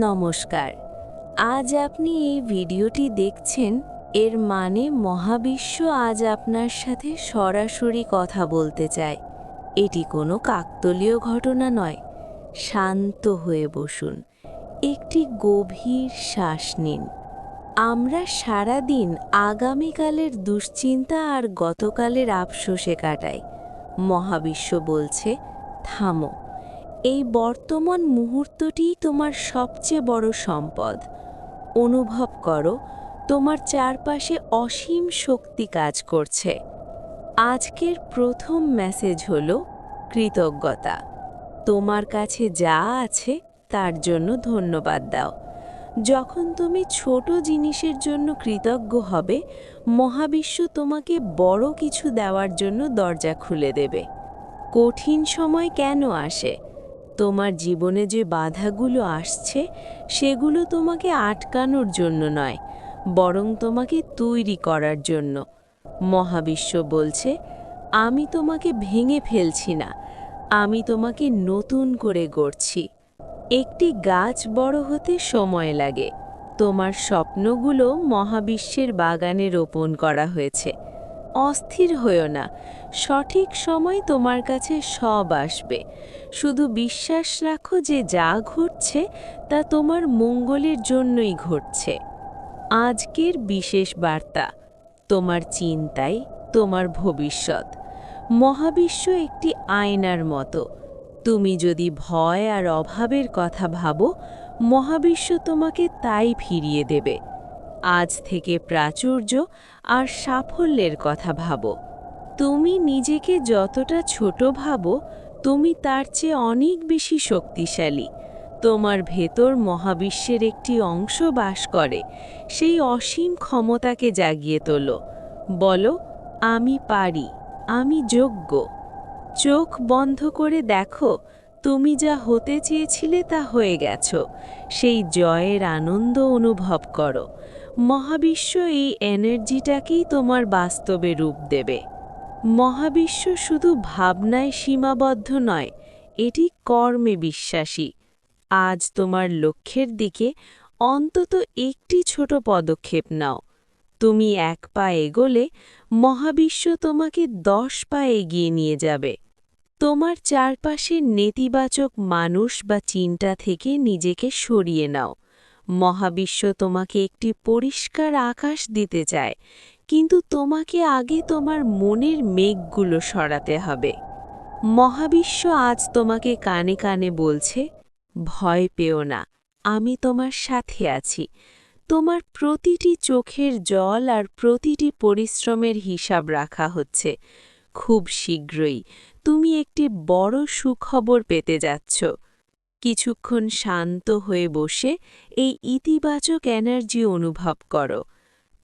নমস্কার। আজ আপনি এই ভিডিওটি দেখছেন, এর মানে মহাবিশ্ব আজ আপনার সাথে সরাসরি কথা বলতে চায়। এটি কোনো কাকতালীয় ঘটনা নয়। শান্ত হয়ে বসুন, একটি গভীর শ্বাস নিন। আমরা সারা দিন আগামীকালের দুশ্চিন্তা আর গতকালের আফসোসে কাটাই। মহাবিশ্ব বলছে, থামো। এই বর্তমান মুহূর্তটিই তোমার সবচেয়ে বড় সম্পদ। অনুভব করো, তোমার চারপাশে অসীম শক্তি কাজ করছে। আজকের প্রথম মেসেজ হলো কৃতজ্ঞতা। তোমার কাছে যা আছে তার জন্য ধন্যবাদ দাও। যখন তুমি ছোট জিনিসের জন্য কৃতজ্ঞ হবে, মহাবিশ্ব তোমাকে বড় কিছু দেওয়ার জন্য দরজা খুলে দেবে। কঠিন সময় কেন আসে? তোমার জীবনে যে বাধাগুলো আসছে, সেগুলো তোমাকে আটকানোর জন্য নয়, বরং তোমাকে তৈরি করার জন্য। মহাবিশ্ব বলছে, আমি তোমাকে ভেঙে ফেলছি না, আমি তোমাকে নতুন করে গড়ছি। একটি গাছ বড় হতে সময় লাগে। তোমার স্বপ্নগুলো মহাবিশ্বের বাগানে রোপণ করা হয়েছে। অস্থির হয়ো না, সঠিক সময় তোমার কাছে সব আসবে। শুধু বিশ্বাস রাখো যে যা ঘটছে তা তোমার মঙ্গলের জন্যই ঘটছে। আজকের বিশেষ বার্তা, তোমার চিন্তাই তোমার ভবিষ্যৎ। মহাবিশ্ব একটি আয়নার মতো। তুমি যদি ভয় আর অভাবের কথা ভাবো, মহাবিশ্ব তোমাকে তাই ফিরিয়ে দেবে। আজ থেকে প্রাচুর্য আর সাফল্যের কথা ভাবো। তুমি নিজেকে যতটা ছোট ভাবো, তুমি তার চেয়ে অনেক বেশি শক্তিশালী। তোমার ভেতর মহাবিশ্বের একটি অংশ বাস করে। সেই অসীম ক্ষমতাকে জাগিয়ে তোলো। বলো, আমি পারি, আমি যোগ্য। চোখ বন্ধ করে দেখো, তুমি যা হতে চেয়েছিলে তা হয়ে গেছো। সেই জয়ের আনন্দ অনুভব করো। মহাবিশ্ব এই এনার্জিটাকেই তোমার বাস্তবে রূপ দেবে। মহাবিশ্ব শুধু ভাবনায় সীমাবদ্ধ নয়, এটি কর্মে বিশ্বাসী। আজ তোমার লক্ষ্যের দিকে অন্তত একটি ছোট পদক্ষেপ নাও। তুমি 1 পা এগোলে মহাবিশ্ব তোমাকে 10 পা এগিয়ে নিয়ে যাবে। তোমার চারপাশের নেতিবাচক মানুষ বা চিন্তা থেকে নিজেকে সরিয়ে নাও। মহাবিশ্ব তোমাকে একটি পরিষ্কার আকাশ দিতে চায়, কিন্তু তোমাকে আগে তোমার মনের মেঘগুলো সরাতে হবে। মহাবিশ্ব আজ তোমাকে কানে কানে বলছে, ভয় পেও না, আমি তোমার সাথে আছি। তোমার প্রতিটি চোখের জল আর প্রতিটি পরিশ্রমের হিসাব রাখা হচ্ছে। খুব শীঘ্রই তুমি একটি বড় সুখবর পেতে যাচ্ছ। কিছুক্ষণ শান্ত হয়ে বসে এই ইতিবাচক এনার্জি অনুভব করো।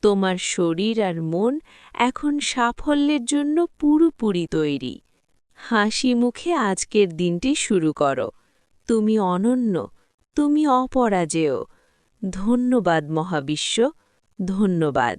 তোমার শরীর আর মন এখন সাফল্যের জন্য পুরোপুরি তৈরি। হাসি মুখে আজকের দিনটি শুরু করো। তুমি অনন্য, তুমি অপরাজেয়। ধন্যবাদ মহাবিশ্ব, ধন্যবাদ।